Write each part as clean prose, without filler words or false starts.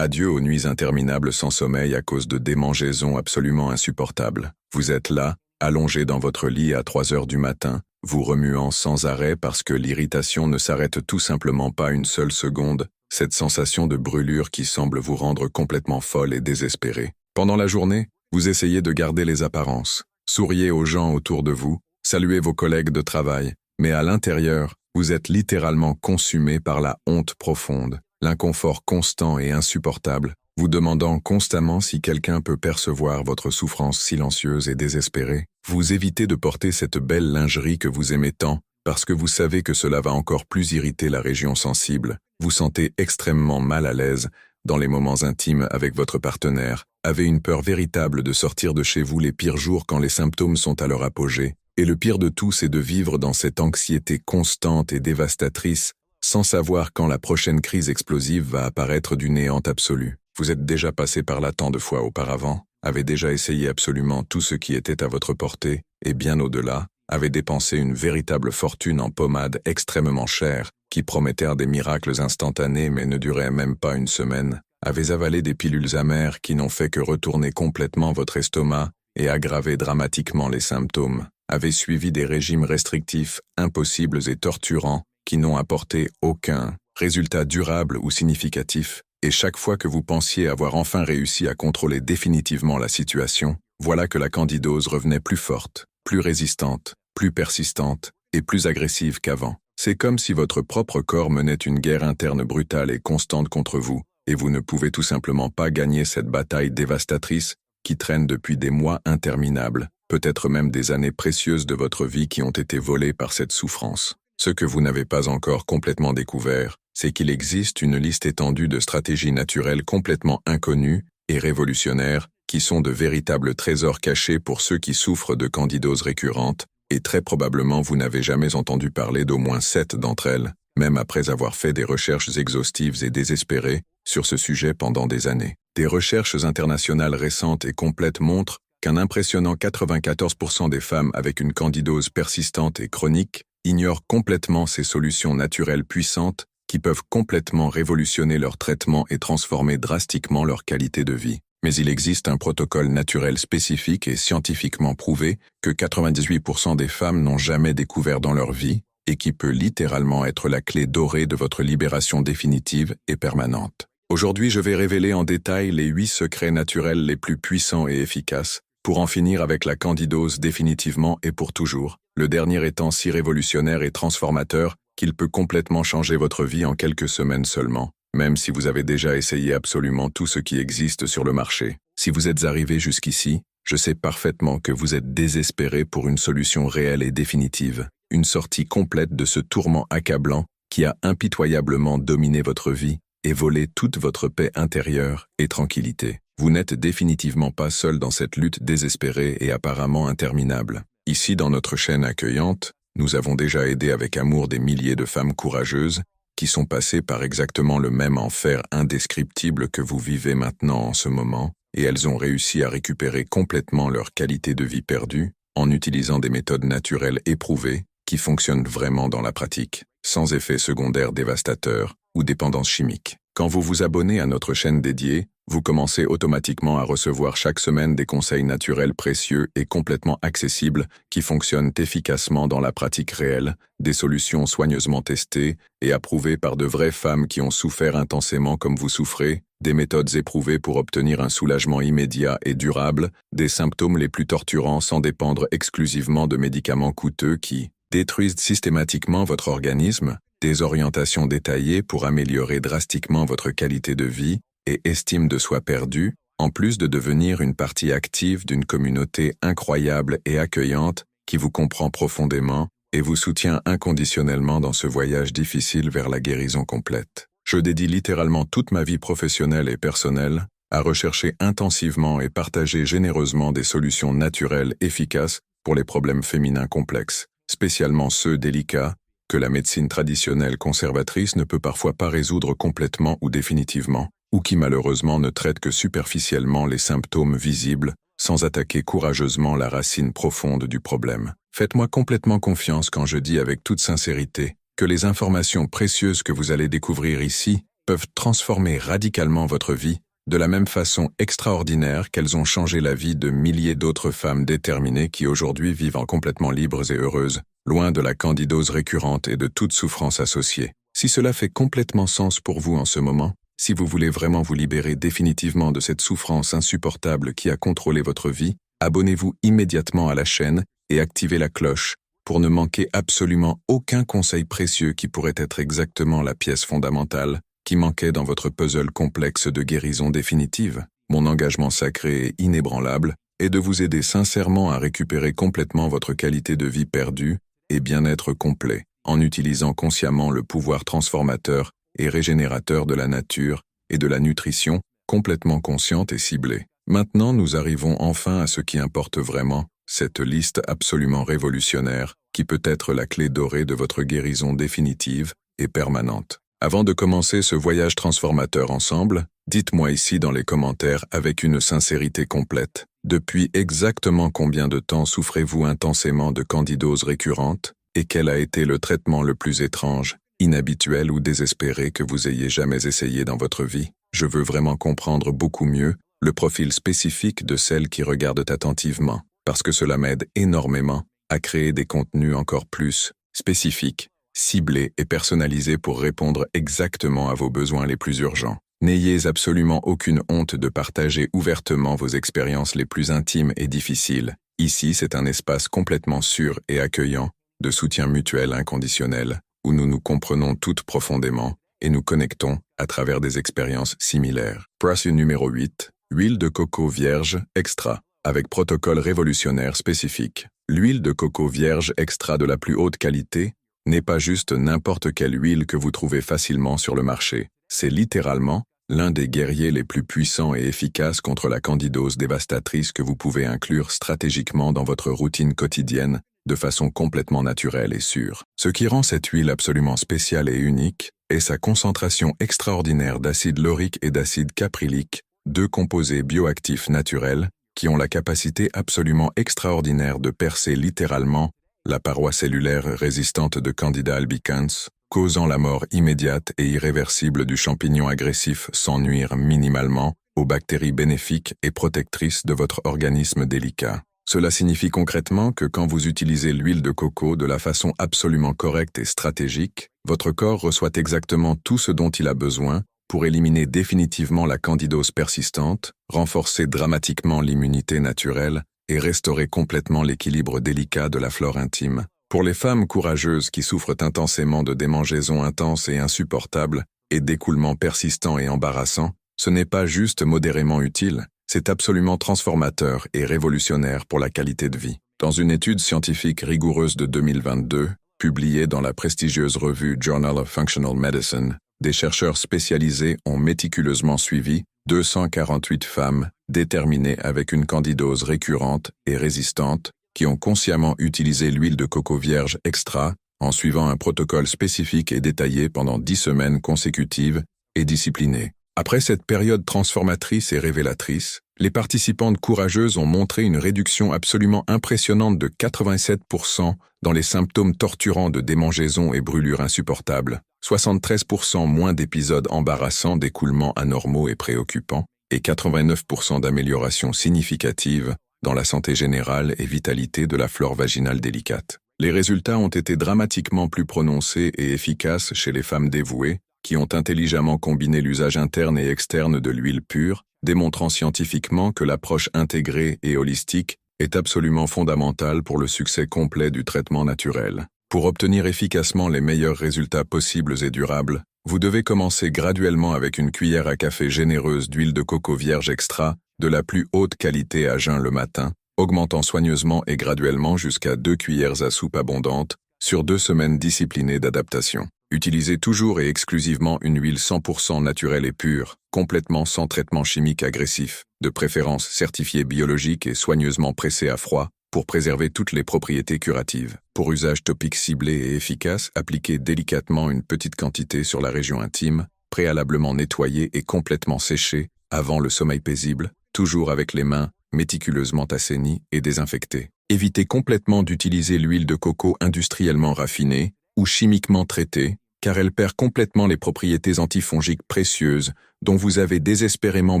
Adieu aux nuits interminables sans sommeil à cause de démangeaisons absolument insupportables. Vous êtes là, allongé dans votre lit à 3 heures du matin, vous remuant sans arrêt parce que l'irritation ne s'arrête tout simplement pas une seule seconde, cette sensation de brûlure qui semble vous rendre complètement folle et désespérée. Pendant la journée, vous essayez de garder les apparences, souriez aux gens autour de vous, saluez vos collègues de travail, mais à l'intérieur, vous êtes littéralement consumé par la honte profonde, l'inconfort constant et insupportable, vous demandant constamment si quelqu'un peut percevoir votre souffrance silencieuse et désespérée. Vous évitez de porter cette belle lingerie que vous aimez tant, parce que vous savez que cela va encore plus irriter la région sensible. Vous sentez extrêmement mal à l'aise dans les moments intimes avec votre partenaire, avez une peur véritable de sortir de chez vous les pires jours quand les symptômes sont à leur apogée. Et le pire de tout, c'est de vivre dans cette anxiété constante et dévastatrice, sans savoir quand la prochaine crise explosive va apparaître du néant absolu. Vous êtes déjà passé par là tant de fois auparavant, avez déjà essayé absolument tout ce qui était à votre portée, et bien au-delà, avez dépensé une véritable fortune en pommades extrêmement chères, qui promettèrent des miracles instantanés mais ne duraient même pas une semaine, avez avalé des pilules amères qui n'ont fait que retourner complètement votre estomac et aggraver dramatiquement les symptômes, avez suivi des régimes restrictifs impossibles et torturants qui n'ont apporté aucun résultat durable ou significatif, et chaque fois que vous pensiez avoir enfin réussi à contrôler définitivement la situation, voilà que la candidose revenait plus forte, plus résistante, plus persistante et plus agressive qu'avant. C'est comme si votre propre corps menait une guerre interne brutale et constante contre vous, et vous ne pouvez tout simplement pas gagner cette bataille dévastatrice qui traîne depuis des mois interminables, peut-être même des années précieuses de votre vie qui ont été volées par cette souffrance. Ce que vous n'avez pas encore complètement découvert, c'est qu'il existe une liste étendue de stratégies naturelles complètement inconnues et révolutionnaires qui sont de véritables trésors cachés pour ceux qui souffrent de candidose récurrente, et très probablement vous n'avez jamais entendu parler d'au moins 7 d'entre elles, même après avoir fait des recherches exhaustives et désespérées sur ce sujet pendant des années. Des recherches internationales récentes et complètes montrent qu'un impressionnant 94% des femmes avec une candidose persistante et chronique ignorent complètement ces solutions naturelles puissantes qui peuvent complètement révolutionner leur traitement et transformer drastiquement leur qualité de vie. Mais il existe un protocole naturel spécifique et scientifiquement prouvé que 98% des femmes n'ont jamais découvert dans leur vie et qui peut littéralement être la clé dorée de votre libération définitive et permanente. Aujourd'hui, je vais révéler en détail les 8 secrets naturels les plus puissants et efficaces pour en finir avec la candidose définitivement et pour toujours, le dernier étant si révolutionnaire et transformateur qu'il peut complètement changer votre vie en quelques semaines seulement, même si vous avez déjà essayé absolument tout ce qui existe sur le marché. Si vous êtes arrivé jusqu'ici, je sais parfaitement que vous êtes désespéré pour une solution réelle et définitive, une sortie complète de ce tourment accablant qui a impitoyablement dominé votre vie et volé toute votre paix intérieure et tranquillité. Vous n'êtes définitivement pas seul dans cette lutte désespérée et apparemment interminable. Ici, dans notre chaîne accueillante, nous avons déjà aidé avec amour des milliers de femmes courageuses qui sont passées par exactement le même enfer indescriptible que vous vivez maintenant en ce moment, et elles ont réussi à récupérer complètement leur qualité de vie perdue en utilisant des méthodes naturelles éprouvées qui fonctionnent vraiment dans la pratique, sans effets secondaires dévastateurs ou dépendance chimique. Quand vous vous abonnez à notre chaîne dédiée, vous commencez automatiquement à recevoir chaque semaine des conseils naturels précieux et complètement accessibles qui fonctionnent efficacement dans la pratique réelle, des solutions soigneusement testées et approuvées par de vraies femmes qui ont souffert intensément comme vous souffrez, des méthodes éprouvées pour obtenir un soulagement immédiat et durable, des symptômes les plus torturants sans dépendre exclusivement de médicaments coûteux qui détruisent systématiquement votre organisme, des orientations détaillées pour améliorer drastiquement votre qualité de vie et estime de soi perdue, en plus de devenir une partie active d'une communauté incroyable et accueillante qui vous comprend profondément et vous soutient inconditionnellement dans ce voyage difficile vers la guérison complète. Je dédie littéralement toute ma vie professionnelle et personnelle à rechercher intensivement et partager généreusement des solutions naturelles efficaces pour les problèmes féminins complexes, spécialement ceux délicats que la médecine traditionnelle conservatrice ne peut parfois pas résoudre complètement ou définitivement, ou qui malheureusement ne traite que superficiellement les symptômes visibles, sans attaquer courageusement la racine profonde du problème. Faites-moi complètement confiance quand je dis avec toute sincérité que les informations précieuses que vous allez découvrir ici peuvent transformer radicalement votre vie, de la même façon extraordinaire qu'elles ont changé la vie de milliers d'autres femmes déterminées qui aujourd'hui vivent complètement libres et heureuses, loin de la candidose récurrente et de toute souffrance associée. Si cela fait complètement sens pour vous en ce moment, si vous voulez vraiment vous libérer définitivement de cette souffrance insupportable qui a contrôlé votre vie, abonnez-vous immédiatement à la chaîne et activez la cloche pour ne manquer absolument aucun conseil précieux qui pourrait être exactement la pièce fondamentale qui manquait dans votre puzzle complexe de guérison définitive. Mon engagement sacré et inébranlable est de vous aider sincèrement à récupérer complètement votre qualité de vie perdue et bien-être complet, en utilisant consciemment le pouvoir transformateur et régénérateur de la nature et de la nutrition complètement consciente et ciblée. Maintenant, nous arrivons enfin à ce qui importe vraiment, cette liste absolument révolutionnaire qui peut être la clé dorée de votre guérison définitive et permanente. Avant de commencer ce voyage transformateur ensemble, dites-moi ici dans les commentaires avec une sincérité complète. Depuis exactement combien de temps souffrez-vous intensément de candidose récurrente et quel a été le traitement le plus étrange, inhabituel ou désespéré que vous ayez jamais essayé dans votre vie? Je veux vraiment comprendre beaucoup mieux le profil spécifique de celles qui regardent attentivement, parce que cela m'aide énormément à créer des contenus encore plus spécifiques, ciblés et personnalisés pour répondre exactement à vos besoins les plus urgents. N'ayez absolument aucune honte de partager ouvertement vos expériences les plus intimes et difficiles. Ici, c'est un espace complètement sûr et accueillant, de soutien mutuel inconditionnel, où nous nous comprenons toutes profondément et nous connectons à travers des expériences similaires. Bracelet numéro 8, huile de coco vierge extra, avec protocole révolutionnaire spécifique. L'huile de coco vierge extra de la plus haute qualité n'est pas juste n'importe quelle huile que vous trouvez facilement sur le marché. C'est littéralement l'un des guerriers les plus puissants et efficaces contre la candidose dévastatrice que vous pouvez inclure stratégiquement dans votre routine quotidienne de façon complètement naturelle et sûre. Ce qui rend cette huile absolument spéciale et unique est sa concentration extraordinaire d'acide laurique et d'acide caprylique, deux composés bioactifs naturels qui ont la capacité absolument extraordinaire de percer littéralement la paroi cellulaire résistante de Candida albicans, causant la mort immédiate et irréversible du champignon agressif sans nuire minimalement aux bactéries bénéfiques et protectrices de votre organisme délicat. Cela signifie concrètement que quand vous utilisez l'huile de coco de la façon absolument correcte et stratégique, votre corps reçoit exactement tout ce dont il a besoin pour éliminer définitivement la candidose persistante, renforcer dramatiquement l'immunité naturelle et restaurer complètement l'équilibre délicat de la flore intime. Pour les femmes courageuses qui souffrent intensément de démangeaisons intenses et insupportables et d'écoulements persistants et embarrassants, ce n'est pas juste modérément utile, c'est absolument transformateur et révolutionnaire pour la qualité de vie. Dans une étude scientifique rigoureuse de 2022, publiée dans la prestigieuse revue Journal of Functional Medicine, des chercheurs spécialisés ont méticuleusement suivi 248 femmes déterminées avec une candidose récurrente et résistante qui ont consciemment utilisé l'huile de coco vierge extra en suivant un protocole spécifique et détaillé pendant 10 semaines consécutives et disciplinées. Après cette période transformatrice et révélatrice, les participantes courageuses ont montré une réduction absolument impressionnante de 87% dans les symptômes torturants de démangeaisons et brûlures insupportables, 73% moins d'épisodes embarrassants d'écoulements anormaux et préoccupants, et 89% d'amélioration significative dans la santé générale et vitalité de la flore vaginale délicate. Les résultats ont été dramatiquement plus prononcés et efficaces chez les femmes dévouées, qui ont intelligemment combiné l'usage interne et externe de l'huile pure, démontrant scientifiquement que l'approche intégrée et holistique est absolument fondamentale pour le succès complet du traitement naturel. Pour obtenir efficacement les meilleurs résultats possibles et durables, vous devez commencer graduellement avec une cuillère à café généreuse d'huile de coco vierge extra de la plus haute qualité à jeun le matin, augmentant soigneusement et graduellement jusqu'à 2 cuillères à soupe abondantes sur 2 semaines disciplinées d'adaptation. Utilisez toujours et exclusivement une huile 100% naturelle et pure, complètement sans traitement chimique agressif, de préférence certifiée biologique et soigneusement pressée à froid, pour préserver toutes les propriétés curatives. Pour usage topique ciblé et efficace, appliquez délicatement une petite quantité sur la région intime, préalablement nettoyée et complètement séchée, avant le sommeil paisible, toujours avec les mains méticuleusement assainies et désinfectées. Évitez complètement d'utiliser l'huile de coco industriellement raffinée ou chimiquement traitée, car elle perd complètement les propriétés antifongiques précieuses dont vous avez désespérément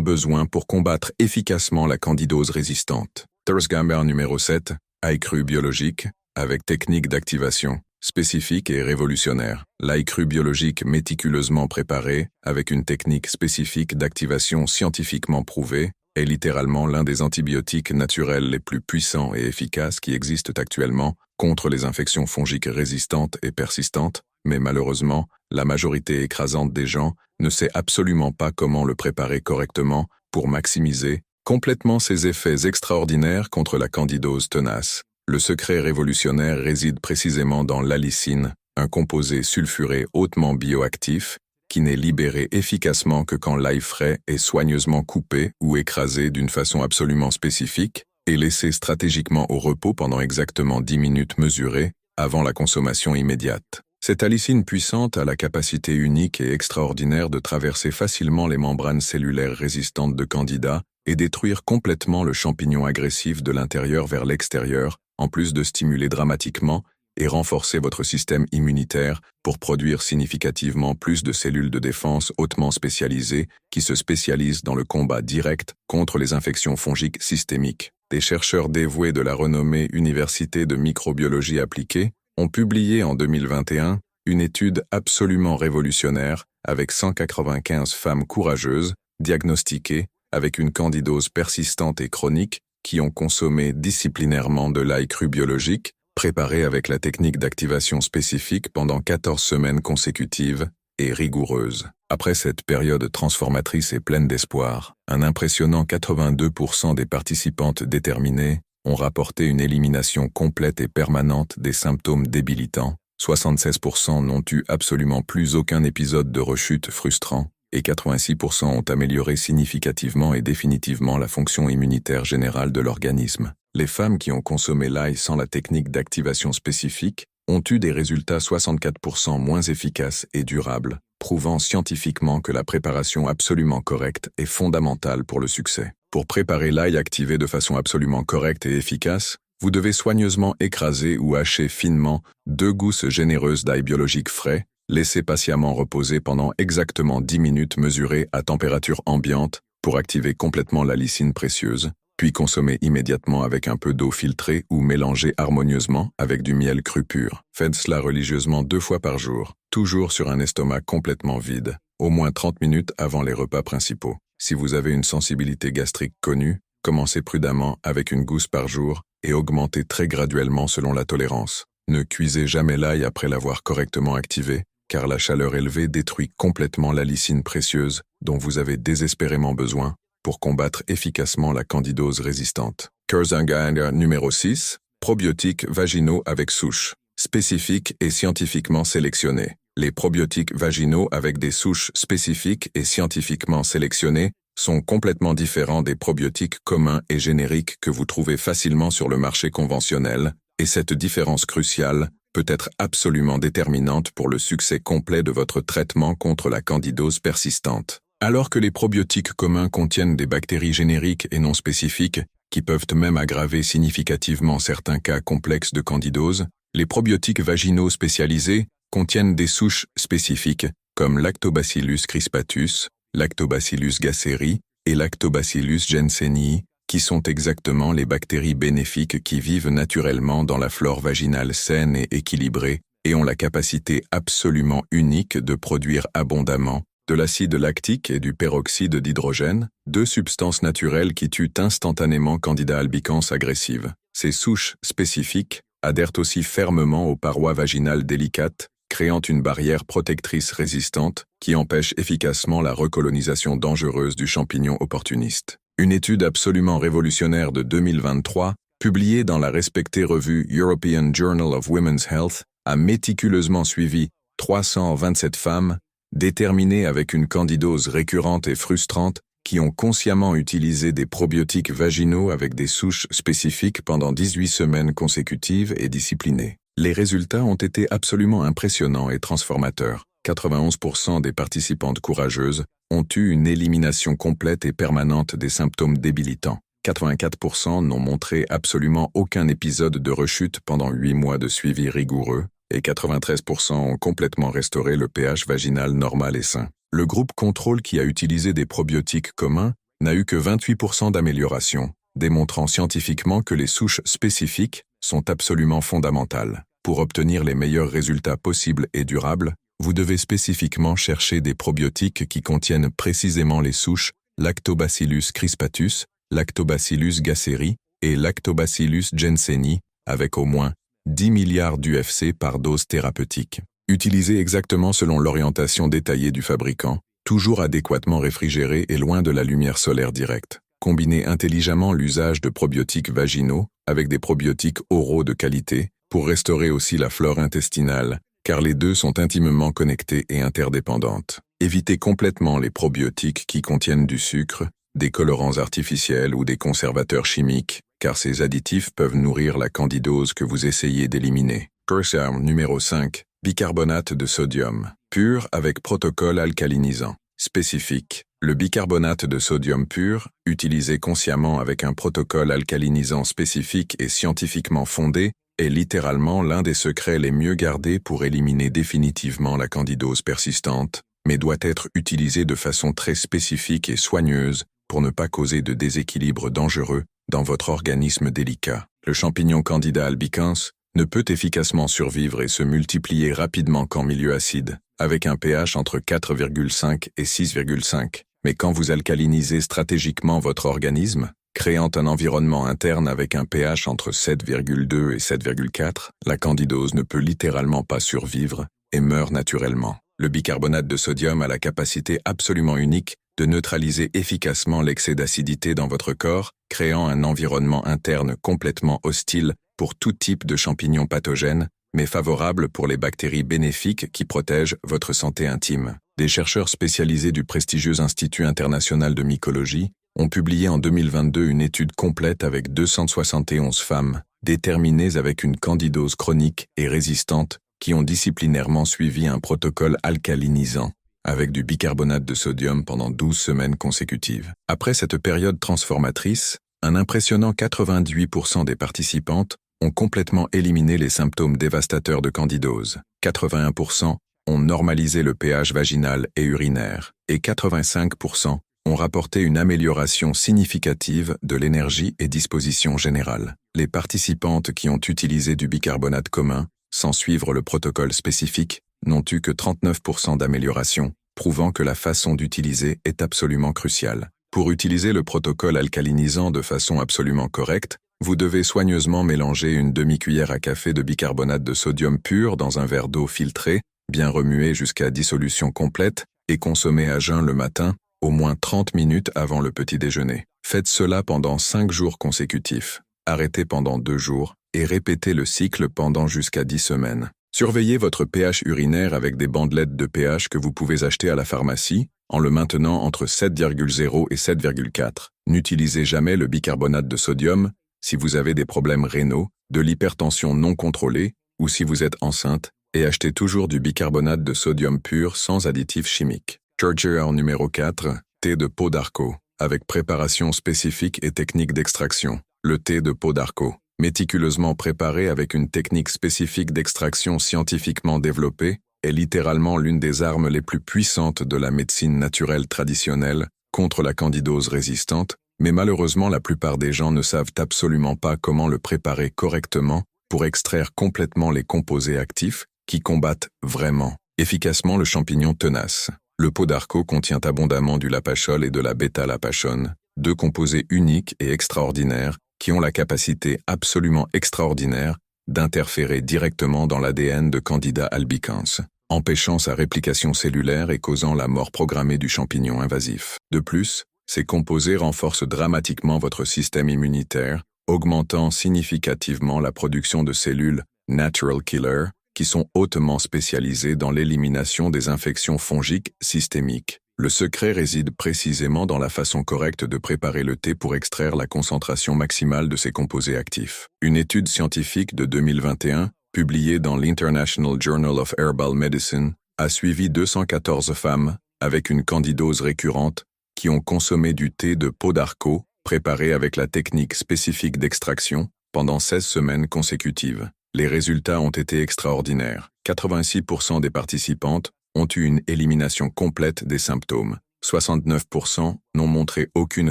besoin pour combattre efficacement la candidose résistante. Tersgamber numéro 7, ail cru biologique, avec technique d'activation spécifique et révolutionnaire. L'ail cru biologique méticuleusement préparé, avec une technique spécifique d'activation scientifiquement prouvée, est littéralement l'un des antibiotiques naturels les plus puissants et efficaces qui existent actuellement contre les infections fongiques résistantes et persistantes, mais malheureusement, la majorité écrasante des gens ne sait absolument pas comment le préparer correctement pour maximiser complètement ses effets extraordinaires contre la candidose tenace. Le secret révolutionnaire réside précisément dans l'allicine, un composé sulfuré hautement bioactif, qui n'est libéré efficacement que quand l'ail frais est soigneusement coupé ou écrasé d'une façon absolument spécifique et laissé stratégiquement au repos pendant exactement 10 minutes mesurées avant la consommation immédiate. Cette allicine puissante a la capacité unique et extraordinaire de traverser facilement les membranes cellulaires résistantes de Candida et détruire complètement le champignon agressif de l'intérieur vers l'extérieur, en plus de stimuler dramatiquement et renforcer votre système immunitaire pour produire significativement plus de cellules de défense hautement spécialisées qui se spécialisent dans le combat direct contre les infections fongiques systémiques. Des chercheurs dévoués de la renommée Université de microbiologie appliquée ont publié en 2021 une étude absolument révolutionnaire avec 195 femmes courageuses diagnostiquées avec une candidose persistante et chronique qui ont consommé disciplinairement de l'ail cru biologique, préparé avec la technique d'activation spécifique pendant 14 semaines consécutives et rigoureuses. Après cette période transformatrice et pleine d'espoir, un impressionnant 82% des participantes déterminées ont rapporté une élimination complète et permanente des symptômes débilitants, 76% n'ont eu absolument plus aucun épisode de rechute frustrant, et 86% ont amélioré significativement et définitivement la fonction immunitaire générale de l'organisme. Les femmes qui ont consommé l'ail sans la technique d'activation spécifique ont eu des résultats 64% moins efficaces et durables, prouvant scientifiquement que la préparation absolument correcte est fondamentale pour le succès. Pour préparer l'ail activé de façon absolument correcte et efficace, vous devez soigneusement écraser ou hacher finement 2 gousses généreuses d'ail biologique frais, laissez patiemment reposer pendant exactement 10 minutes mesurées à température ambiante pour activer complètement l'allicine précieuse, puis consommer immédiatement avec un peu d'eau filtrée ou mélangée harmonieusement avec du miel cru pur. Faites cela religieusement 2 fois par jour, toujours sur un estomac complètement vide, au moins 30 minutes avant les repas principaux. Si vous avez une sensibilité gastrique connue, commencez prudemment avec une gousse par jour et augmentez très graduellement selon la tolérance. Ne cuisez jamais l'ail après l'avoir correctement activé, car la chaleur élevée détruit complètement l'allicine précieuse dont vous avez désespérément besoin pour combattre efficacement la candidose résistante. Kurzanger numéro 6, probiotiques vaginaux avec souches, spécifiques et scientifiquement sélectionnés. Les probiotiques vaginaux avec des souches spécifiques et scientifiquement sélectionnées sont complètement différents des probiotiques communs et génériques que vous trouvez facilement sur le marché conventionnel, et cette différence cruciale peut être absolument déterminante pour le succès complet de votre traitement contre la candidose persistante. Alors que les probiotiques communs contiennent des bactéries génériques et non spécifiques, qui peuvent même aggraver significativement certains cas complexes de candidose, les probiotiques vaginaux spécialisés contiennent des souches spécifiques, comme Lactobacillus crispatus, Lactobacillus gasseri et Lactobacillus jensenii, qui sont exactement les bactéries bénéfiques qui vivent naturellement dans la flore vaginale saine et équilibrée et ont la capacité absolument unique de produire abondamment de l'acide lactique et du peroxyde d'hydrogène, 2 substances naturelles qui tuent instantanément Candida albicans agressive. Ces souches spécifiques adhèrent aussi fermement aux parois vaginales délicates, créant une barrière protectrice résistante qui empêche efficacement la recolonisation dangereuse du champignon opportuniste. Une étude absolument révolutionnaire de 2023, publiée dans la respectée revue European Journal of Women's Health, a méticuleusement suivi 327 femmes, déterminées avec une candidose récurrente et frustrante, qui ont consciemment utilisé des probiotiques vaginaux avec des souches spécifiques pendant 18 semaines consécutives et disciplinées. Les résultats ont été absolument impressionnants et transformateurs. 91% des participantes courageuses ont eu une élimination complète et permanente des symptômes débilitants. 84% n'ont montré absolument aucun épisode de rechute pendant 8 mois de suivi rigoureux, et 93% ont complètement restauré le pH vaginal normal et sain. Le groupe contrôle qui a utilisé des probiotiques communs n'a eu que 28% d'amélioration, démontrant scientifiquement que les souches spécifiques sont absolument fondamentales. Pour obtenir les meilleurs résultats possibles et durables, vous devez spécifiquement chercher des probiotiques qui contiennent précisément les souches Lactobacillus crispatus, Lactobacillus gasseri et Lactobacillus jenseni, avec au moins 10 milliards d'UFC par dose thérapeutique. Utilisez exactement selon l'orientation détaillée du fabricant, toujours adéquatement réfrigéré et loin de la lumière solaire directe. Combinez intelligemment l'usage de probiotiques vaginaux avec des probiotiques oraux de qualité pour restaurer aussi la flore intestinale, car les deux sont intimement connectées et interdépendantes. Évitez complètement les probiotiques qui contiennent du sucre, des colorants artificiels ou des conservateurs chimiques, car ces additifs peuvent nourrir la candidose que vous essayez d'éliminer. Cursor numéro 5. Bicarbonate de sodium, pur avec protocole alcalinisant. Spécifique. Le bicarbonate de sodium pur, utilisé consciemment avec un protocole alcalinisant spécifique et scientifiquement fondé, est littéralement l'un des secrets les mieux gardés pour éliminer définitivement la candidose persistante, mais doit être utilisé de façon très spécifique et soigneuse pour ne pas causer de déséquilibre dangereux dans votre organisme délicat. Le champignon Candida albicans ne peut efficacement survivre et se multiplier rapidement qu'en milieu acide, avec un pH entre 4,5 et 6,5. Mais quand vous alcalinisez stratégiquement votre organisme, créant un environnement interne avec un pH entre 7,2 et 7,4, la candidose ne peut littéralement pas survivre et meurt naturellement. Le bicarbonate de sodium a la capacité absolument unique de neutraliser efficacement l'excès d'acidité dans votre corps, créant un environnement interne complètement hostile pour tout type de champignons pathogènes, mais favorable pour les bactéries bénéfiques qui protègent votre santé intime. Des chercheurs spécialisés du prestigieux Institut international de mycologie ont publié en 2022 une étude complète avec 271 femmes, déterminées avec une candidose chronique et résistante, qui ont disciplinairement suivi un protocole alcalinisant, avec du bicarbonate de sodium pendant 12 semaines consécutives. Après cette période transformatrice, un impressionnant 98% des participantes ont complètement éliminé les symptômes dévastateurs de candidose. 81% ont normalisé le pH vaginal et urinaire, et 85% ont rapporté une amélioration significative de l'énergie et disposition générale. Les participantes qui ont utilisé du bicarbonate commun, sans suivre le protocole spécifique, n'ont eu que 39% d'amélioration, prouvant que la façon d'utiliser est absolument cruciale. Pour utiliser le protocole alcalinisant de façon absolument correcte, vous devez soigneusement mélanger une demi-cuillère à café de bicarbonate de sodium pur dans un verre d'eau filtrée, bien remué jusqu'à dissolution complète, et consommer à jeun le matin, au moins 30 minutes avant le petit déjeuner. Faites cela pendant 5 jours consécutifs. Arrêtez pendant 2 jours, et répétez le cycle pendant jusqu'à 10 semaines. Surveillez votre pH urinaire avec des bandelettes de pH que vous pouvez acheter à la pharmacie, en le maintenant entre 7,0 et 7,4. N'utilisez jamais le bicarbonate de sodium si vous avez des problèmes rénaux, de l'hypertension non contrôlée ou si vous êtes enceinte, et achetez toujours du bicarbonate de sodium pur sans additifs chimiques. Churchill numéro 4, thé de peau d'arco, avec préparation spécifique et technique d'extraction. Le thé de peau d'arco, méticuleusement préparé avec une technique spécifique d'extraction scientifiquement développée, est littéralement l'une des armes les plus puissantes de la médecine naturelle traditionnelle contre la candidose résistante, mais malheureusement la plupart des gens ne savent absolument pas comment le préparer correctement pour extraire complètement les composés actifs qui combattent vraiment efficacement le champignon tenace. Le pot d'arco contient abondamment du lapachol et de la bêta-lapachone, deux composés uniques et extraordinaires qui ont la capacité absolument extraordinaire d'interférer directement dans l'ADN de Candida albicans, empêchant sa réplication cellulaire et causant la mort programmée du champignon invasif. De plus, ces composés renforcent dramatiquement votre système immunitaire, augmentant significativement la production de cellules natural killer qui sont hautement spécialisées dans l'élimination des infections fongiques systémiques. Le secret réside précisément dans la façon correcte de préparer le thé pour extraire la concentration maximale de ces composés actifs. Une étude scientifique de 2021, publiée dans l'International Journal of Herbal Medicine, a suivi 214 femmes avec une candidose récurrente qui ont consommé du thé de peau d'arco préparé avec la technique spécifique d'extraction pendant 16 semaines consécutives. Les résultats ont été extraordinaires. 86% des participantes ont eu une élimination complète des symptômes. 69% n'ont montré aucune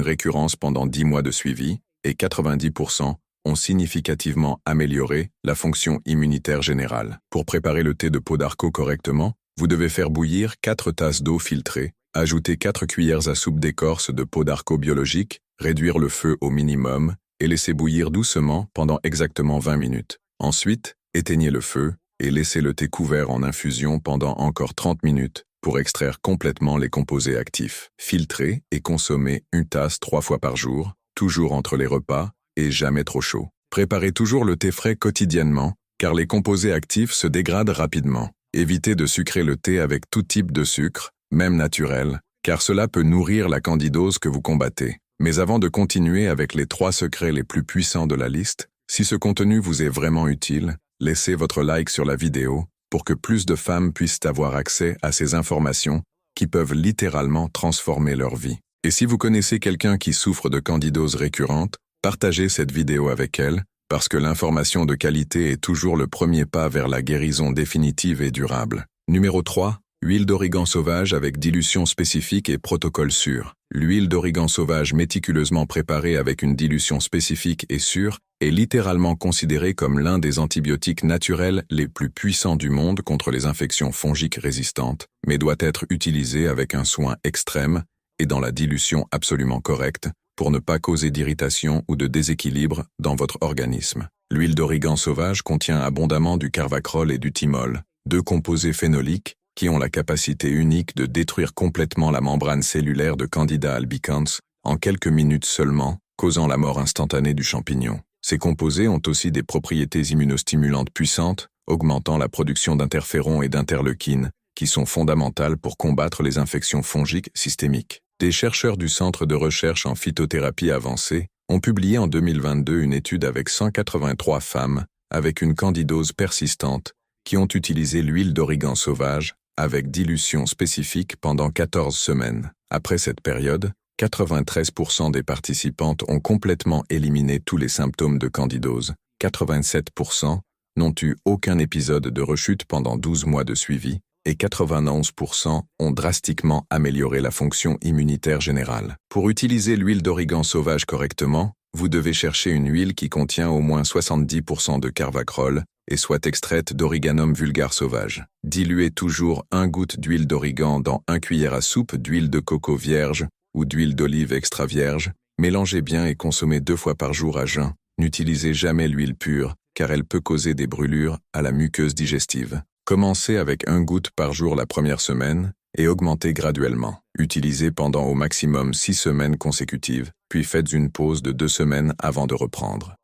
récurrence pendant 10 mois de suivi et 90% ont significativement amélioré la fonction immunitaire générale. Pour préparer le thé de peau d'arco correctement, vous devez faire bouillir 4 tasses d'eau filtrée, ajouter 4 cuillères à soupe d'écorce de peau d'arco biologique, réduire le feu au minimum et laisser bouillir doucement pendant exactement 20 minutes. Ensuite, éteignez le feu et laissez le thé couvert en infusion pendant encore 30 minutes pour extraire complètement les composés actifs. Filtrez et consommez une tasse 3 fois par jour, toujours entre les repas et jamais trop chaud. Préparez toujours le thé frais quotidiennement, car les composés actifs se dégradent rapidement. Évitez de sucrer le thé avec tout type de sucre, même naturel, car cela peut nourrir la candidose que vous combattez. Mais avant de continuer avec les 3 secrets les plus puissants de la liste, si ce contenu vous est vraiment utile, laissez votre like sur la vidéo pour que plus de femmes puissent avoir accès à ces informations qui peuvent littéralement transformer leur vie. Et si vous connaissez quelqu'un qui souffre de candidose récurrente, partagez cette vidéo avec elle, parce que l'information de qualité est toujours le premier pas vers la guérison définitive et durable. Numéro 3. Huile d'origan sauvage avec dilution spécifique et protocole sûr. L'huile d'origan sauvage méticuleusement préparée avec une dilution spécifique et sûre est littéralement considérée comme l'un des antibiotiques naturels les plus puissants du monde contre les infections fongiques résistantes, mais doit être utilisée avec un soin extrême et dans la dilution absolument correcte pour ne pas causer d'irritation ou de déséquilibre dans votre organisme. L'huile d'origan sauvage contient abondamment du carvacrol et du thymol, 2 composés phénoliques qui ont la capacité unique de détruire complètement la membrane cellulaire de Candida albicans en quelques minutes seulement, causant la mort instantanée du champignon. Ces composés ont aussi des propriétés immunostimulantes puissantes, augmentant la production d'interférons et d'interleukines, qui sont fondamentales pour combattre les infections fongiques systémiques. Des chercheurs du Centre de recherche en phytothérapie avancée ont publié en 2022 une étude avec 183 femmes avec une candidose persistante qui ont utilisé l'huile d'origan sauvage avec dilution spécifique pendant 14 semaines. Après cette période, 93% des participantes ont complètement éliminé tous les symptômes de candidose. 87% n'ont eu aucun épisode de rechute pendant 12 mois de suivi et 91% ont drastiquement amélioré la fonction immunitaire générale. Pour utiliser l'huile d'origan sauvage correctement, vous devez chercher une huile qui contient au moins 70% de carvacrol et soit extraite d'Origanum vulgare sauvage. Diluez toujours 1 goutte d'huile d'origan dans 1 cuillère à soupe d'huile de coco vierge ou d'huile d'olive extra vierge. Mélangez bien et consommez 2 fois par jour à jeun. N'utilisez jamais l'huile pure, car elle peut causer des brûlures à la muqueuse digestive. Commencez avec 1 goutte par jour la première semaine et augmentez graduellement. Utilisez pendant au maximum 6 semaines consécutives, puis faites une pause de 2 semaines avant de reprendre.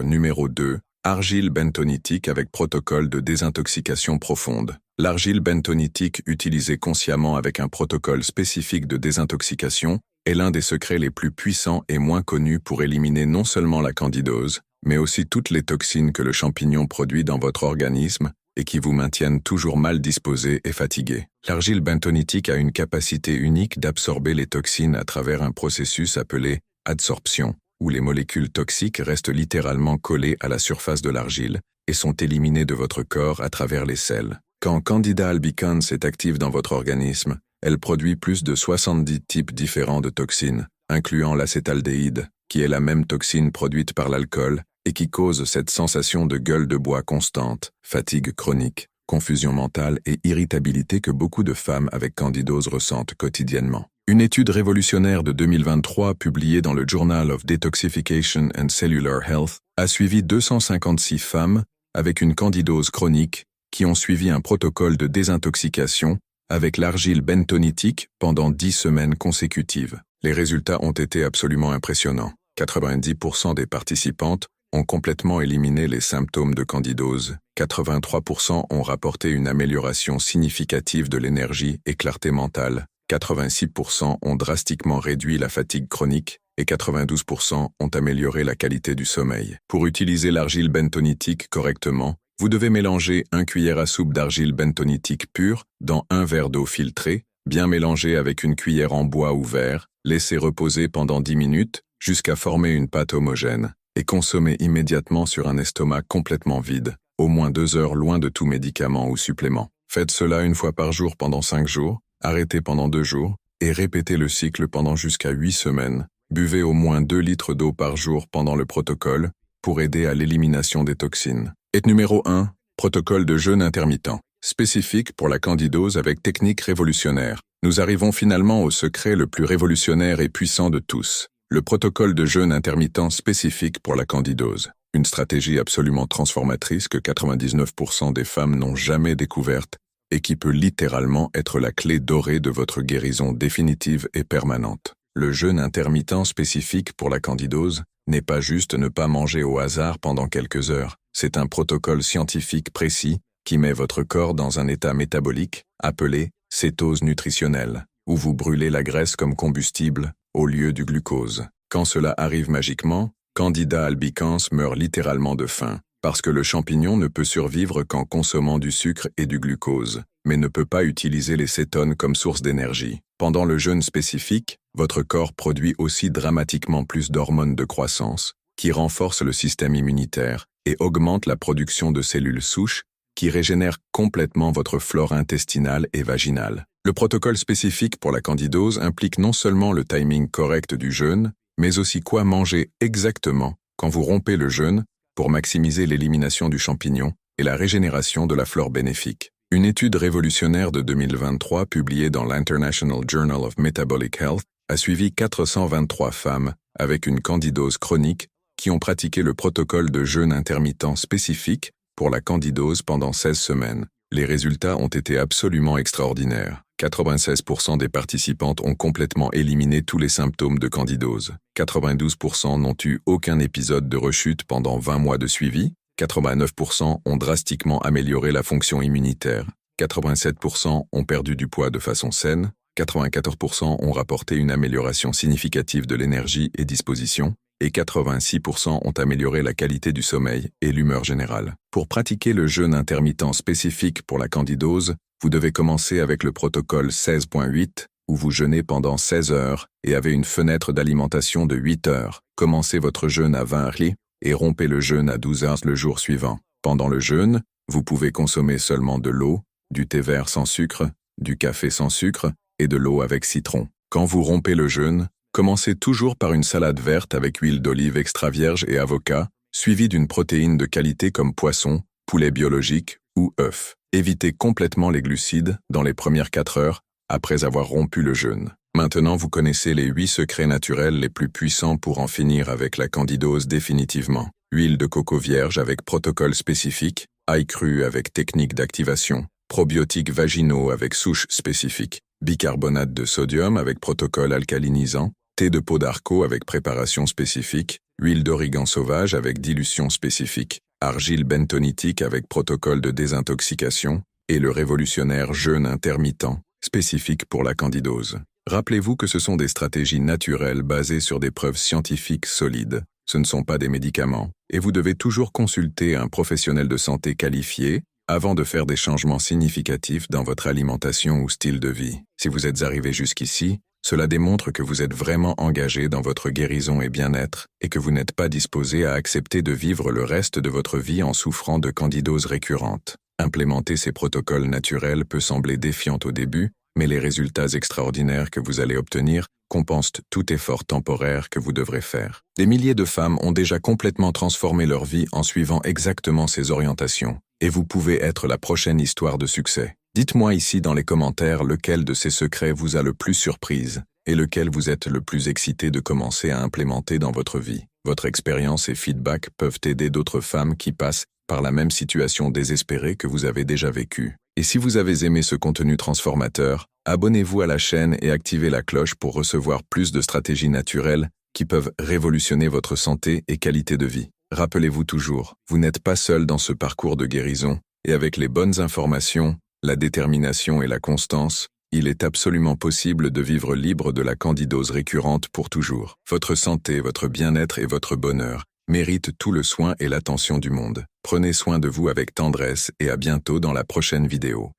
Numéro 2. Argile bentonitique avec protocole de désintoxication profonde. L'argile bentonitique utilisée consciemment avec un protocole spécifique de désintoxication est l'un des secrets les plus puissants et moins connus pour éliminer non seulement la candidose, mais aussi toutes les toxines que le champignon produit dans votre organisme et qui vous maintiennent toujours mal disposé et fatigué. L'argile bentonitique a une capacité unique d'absorber les toxines à travers un processus appelé adsorption, où les molécules toxiques restent littéralement collées à la surface de l'argile et sont éliminées de votre corps à travers les selles. Quand Candida albicans est active dans votre organisme, elle produit plus de 70 types différents de toxines, incluant l'acétaldéhyde, qui est la même toxine produite par l'alcool et qui cause cette sensation de gueule de bois constante, fatigue chronique, confusion mentale et irritabilité que beaucoup de femmes avec candidose ressentent quotidiennement. Une étude révolutionnaire de 2023 publiée dans le Journal of Detoxification and Cellular Health a suivi 256 femmes avec une candidose chronique qui ont suivi un protocole de désintoxication avec l'argile bentonitique pendant 10 semaines consécutives. Les résultats ont été absolument impressionnants. 90% des participantes ont complètement éliminé les symptômes de candidose. 83% ont rapporté une amélioration significative de l'énergie et clarté mentale. 86% ont drastiquement réduit la fatigue chronique et 92% ont amélioré la qualité du sommeil. Pour utiliser l'argile bentonitique correctement, vous devez mélanger 1 cuillère à soupe d'argile bentonitique pure dans 1 verre d'eau filtrée, bien mélanger avec une cuillère en bois ou verre, laisser reposer pendant 10 minutes jusqu'à former une pâte homogène. et consommez immédiatement sur un estomac complètement vide, au moins 2 heures loin de tout médicament ou supplément. Faites cela une fois par jour pendant 5 jours, arrêtez pendant 2 jours, et répétez le cycle pendant jusqu'à 8 semaines. Buvez au moins 2 litres d'eau par jour pendant le protocole pour aider à l'élimination des toxines. Et numéro 1, protocole de jeûne intermittent, spécifique pour la candidose avec technique révolutionnaire. Nous arrivons finalement au secret le plus révolutionnaire et puissant de tous, le protocole de jeûne intermittent spécifique pour la candidose. Une stratégie absolument transformatrice que 99% des femmes n'ont jamais découverte et qui peut littéralement être la clé dorée de votre guérison définitive et permanente. Le jeûne intermittent spécifique pour la candidose n'est pas juste ne pas manger au hasard pendant quelques heures. C'est un protocole scientifique précis qui met votre corps dans un état métabolique appelé cétose nutritionnelle, où vous brûlez la graisse comme combustible au lieu du glucose. Quand cela arrive magiquement, Candida albicans meurt littéralement de faim, parce que le champignon ne peut survivre qu'en consommant du sucre et du glucose, mais ne peut pas utiliser les cétones comme source d'énergie. Pendant le jeûne spécifique, votre corps produit aussi dramatiquement plus d'hormones de croissance, qui renforcent le système immunitaire et augmentent la production de cellules souches, qui régénèrent complètement votre flore intestinale et vaginale. Le protocole spécifique pour la candidose implique non seulement le timing correct du jeûne, mais aussi quoi manger exactement quand vous rompez le jeûne pour maximiser l'élimination du champignon et la régénération de la flore bénéfique. Une étude révolutionnaire de 2023 publiée dans l'International Journal of Metabolic Health a suivi 423 femmes avec une candidose chronique qui ont pratiqué le protocole de jeûne intermittent spécifique pour la candidose pendant 16 semaines. Les résultats ont été absolument extraordinaires. 96% des participantes ont complètement éliminé tous les symptômes de candidose. 92% n'ont eu aucun épisode de rechute pendant 20 mois de suivi. 89% ont drastiquement amélioré la fonction immunitaire. 87% ont perdu du poids de façon saine. 94% ont rapporté une amélioration significative de l'énergie et disposition. Et 86% ont amélioré la qualité du sommeil et l'humeur générale. Pour pratiquer le jeûne intermittent spécifique pour la candidose, vous devez commencer avec le protocole 16.8, où vous jeûnez pendant 16 heures et avez une fenêtre d'alimentation de 8 heures. Commencez votre jeûne à 20 heures et rompez le jeûne à 12 heures le jour suivant. Pendant le jeûne, vous pouvez consommer seulement de l'eau, du thé vert sans sucre, du café sans sucre et de l'eau avec citron. Quand vous rompez le jeûne, commencez toujours par une salade verte avec huile d'olive extra vierge et avocat, suivie d'une protéine de qualité comme poisson, poulet biologique ou œuf. Évitez complètement les glucides dans les premières 4 heures après avoir rompu le jeûne. Maintenant, vous connaissez les 8 secrets naturels les plus puissants pour en finir avec la candidose définitivement. Huile de coco vierge avec protocole spécifique, ail cru avec technique d'activation, probiotiques vaginaux avec souche spécifique, bicarbonate de sodium avec protocole alcalinisant, thé de peau d'arco avec préparation spécifique, huile d'origan sauvage avec dilution spécifique, argile bentonitique avec protocole de désintoxication, et le révolutionnaire jeûne intermittent, spécifique pour la candidose. Rappelez-vous que ce sont des stratégies naturelles basées sur des preuves scientifiques solides. Ce ne sont pas des médicaments, et vous devez toujours consulter un professionnel de santé qualifié avant de faire des changements significatifs dans votre alimentation ou style de vie. Si vous êtes arrivé jusqu'ici, cela démontre que vous êtes vraiment engagé dans votre guérison et bien-être et que vous n'êtes pas disposé à accepter de vivre le reste de votre vie en souffrant de candidose récurrente. Implémenter ces protocoles naturels peut sembler défiant au début, mais les résultats extraordinaires que vous allez obtenir compensent tout effort temporaire que vous devrez faire. Des milliers de femmes ont déjà complètement transformé leur vie en suivant exactement ces orientations, et vous pouvez être la prochaine histoire de succès. Dites-moi ici dans les commentaires lequel de ces secrets vous a le plus surprise et lequel vous êtes le plus excité de commencer à implémenter dans votre vie. Votre expérience et feedback peuvent aider d'autres femmes qui passent par la même situation désespérée que vous avez déjà vécue. Et si vous avez aimé ce contenu transformateur, abonnez-vous à la chaîne et activez la cloche pour recevoir plus de stratégies naturelles qui peuvent révolutionner votre santé et qualité de vie. Rappelez-vous toujours, vous n'êtes pas seul dans ce parcours de guérison, et avec les bonnes informations, la détermination et la constance, il est absolument possible de vivre libre de la candidose récurrente pour toujours. Votre santé, votre bien-être et votre bonheur méritent tout le soin et l'attention du monde. Prenez soin de vous avec tendresse et à bientôt dans la prochaine vidéo.